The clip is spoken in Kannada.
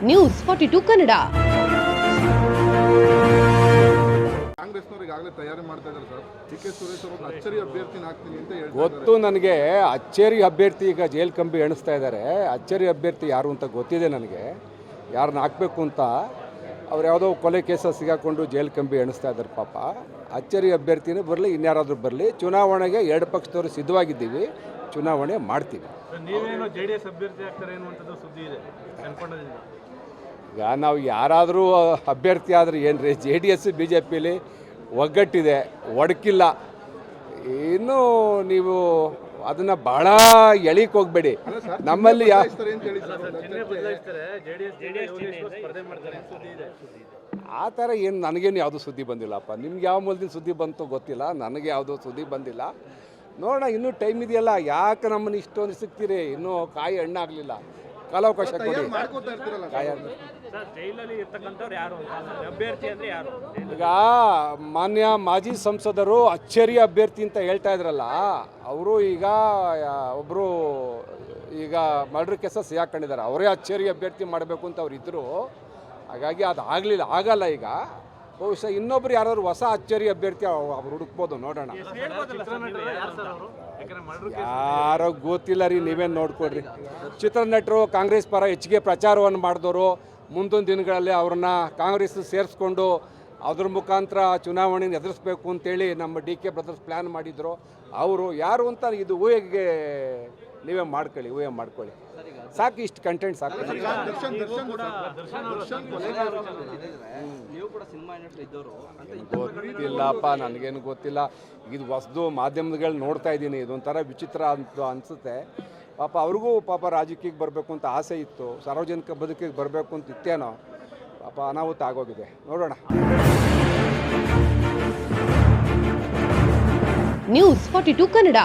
ನ್ಯೂಸ್ 42 ಕನ್ನಡ. ಕಾಂಗ್ರೆಸ್ನವರು ಈಗಾಗಲೇ ತಯಾರಿ ಮಾಡ್ತಾ ಇದ್ದಾರೆ ಸರ್. ಕೆ ಸುರೇಶ್ ಅವರು ಅಚ್ಚರಿ ಅಭ್ಯರ್ಥಿನ ಹಾಕ್ತೀನಿ ಅಂತ ಹೇಳ್ತಾರೆ. ಗೊತ್ತು ನನಗೆ. ಅಚ್ಚರಿ ಅಭ್ಯರ್ಥಿ ಈಗ ಜೈಲ್ ಕಂಬಿ ಎಣಿಸ್ತಾ ಇದ್ದಾರೆ. ಅಚ್ಚರಿ ಅಭ್ಯರ್ಥಿ ಯಾರು ಅಂತ ಗೊತ್ತಿದೆ ನನಗೆ, ಯಾರನ್ನ ಹಾಕಬೇಕು ಅಂತ. ಅವ್ರು ಯಾವುದೋ ಕೊಲೆ ಕೇಸ ಸಿಗಾಕೊಂಡು ಜೈಲ್ ಕಂಬಿ ಎಣಿಸ್ತಾ ಇದ್ದಾರೆ ಪಾಪ. ಅಚ್ಚರಿ ಅಭ್ಯರ್ಥಿನೇ ಬರಲಿ, ಇನ್ಯಾರಾದರೂ ಬರಲಿ, ಚುನಾವಣೆಗೆ ಎರಡು ಪಕ್ಷದವರು ಸಿದ್ಧವಾಗಿದ್ದೀವಿ, ಚುನಾವಣೆ ಮಾಡ್ತೀವಿ. ನೀವೇನು JDS ಅಭ್ಯರ್ಥಿ ಆಗ್ತಾರೆ ಅನ್ನುವಂಥದ್ದು ಸುದ್ದಿ ಇದೆ. ಈಗ ನಾವು ಯಾರಾದರೂ ಅಭ್ಯರ್ಥಿ ಆದರೆ ಏನು ರೀ, JDS BJPಲಿ ಒಗ್ಗಟ್ಟಿದೆ, ಒಡಕಿಲ್ಲ. ಇನ್ನೂ ನೀವು ಅದನ್ನು ಭಾಳ ಎಳಿಕ್ಕೆ ಹೋಗಬೇಡಿ. ನಮ್ಮಲ್ಲಿ ಆ ಥರ ಏನು ನನಗೇನು ಯಾವುದೂ ಸುದ್ದಿ ಬಂದಿಲ್ಲಪ್ಪ. ನಿಮ್ಗೆ ಯಾವ ಮೂಲದಿಂದ ಸುದ್ದಿ ಬಂತು ಗೊತ್ತಿಲ್ಲ, ನನಗೆ ಯಾವುದೂ ಸುದ್ದಿ ಬಂದಿಲ್ಲ. ನೋಡೋಣ, ಇನ್ನೂ ಟೈಮ್ ಇದೆಯಲ್ಲ. ಯಾಕೆ ನಮ್ಮನ್ನು ಇಷ್ಟೊಂದು ಸಿಗ್ತೀರಿ? ಇನ್ನೂ ಕಾಯಿ ಹಣ್ಣಾಗಲಿಲ್ಲ, ಕಾಲಾವಕಾಶ ಕೊಡಿ. ಈಗ ಮಾನ್ಯ ಮಾಜಿ ಸಂಸದರು ಅಚ್ಚರಿ ಅಭ್ಯರ್ಥಿ ಅಂತ ಹೇಳ್ತಾ ಇದ್ರಲ್ಲ, ಅವರು ಈಗ ಒಬ್ಬರು ಈಗ ಮರ್ಡರ್ ಕೇಸ ಸಿಗಾಕೊಂಡಿದ್ದಾರೆ. ಅವರೇ ಅಚ್ಚರಿ ಅಭ್ಯರ್ಥಿ ಮಾಡಬೇಕು ಅಂತ ಅವ್ರು ಇದ್ದರು. ಹಾಗಾಗಿ ಅದು ಆಗಲ್ಲ. ಈಗ ಬಹುಶಃ ಇನ್ನೊಬ್ರು ಯಾರಾದ್ರು ಹೊಸ ಅಚ್ಚರಿ ಅಭ್ಯರ್ಥಿ ಅವ್ರು ಹುಡುಕ್ಬೋದು, ನೋಡೋಣ. ಯಾರೋ ಗೊತ್ತಿಲ್ಲ ರೀ, ನೀವೇನು ನೋಡ್ಕೊಡ್ರಿ. ಚಿತ್ರನಟರು ಕಾಂಗ್ರೆಸ್ ಪರ ಹೆಚ್ಚಿಗೆ ಪ್ರಚಾರವನ್ನು ಮಾಡಿದವರು, ಮುಂದೊಂದು ದಿನಗಳಲ್ಲಿ ಅವ್ರನ್ನ ಕಾಂಗ್ರೆಸ್ ಸೇರಿಸ್ಕೊಂಡು ಅದ್ರ ಮುಖಾಂತರ ಚುನಾವಣೆನ ಎದುರಿಸ್ಬೇಕು ಅಂತೇಳಿ ನಮ್ಮ DK ಬ್ರದರ್ಸ್ ಪ್ಲ್ಯಾನ್ ಮಾಡಿದ್ರು. ಅವರು ಯಾರು ಅಂತ ಇದು ಊಹೆಗೆ ನೀವೇ ಮಾಡ್ಕೊಳ್ಳಿ. ಸಾಕು, ಇಷ್ಟು ಕಂಟೆಂಟ್ ಸಾಕು. ಗೊತ್ತಿಲ್ಲಪ್ಪ, ನನಗೇನು ಗೊತ್ತಿಲ್ಲ. ಇದು ಹೊಸದು ಮಾಧ್ಯಮಗಳು ನೋಡ್ತಾ ಇದ್ದೀನಿ. ಇದೊಂಥರ ವಿಚಿತ್ರ ಅಂತ ಅನಿಸುತ್ತೆ. ಪಾಪ ಅವ್ರಿಗೂ ರಾಜಕೀಯಕ್ಕೆ ಬರಬೇಕು ಅಂತ ಆಸೆ ಇತ್ತು, ಸಾರ್ವಜನಿಕ ಬದುಕಿಗೆ ಬರಬೇಕು ಅಂತ ಇತ್ತೇನೋ. ಪಾಪ ಅನಾಹುತ ಆಗೋಗಿದೆ, ನೋಡೋಣ. ನ್ಯೂಸ್ 42 ಕನ್ನಡ.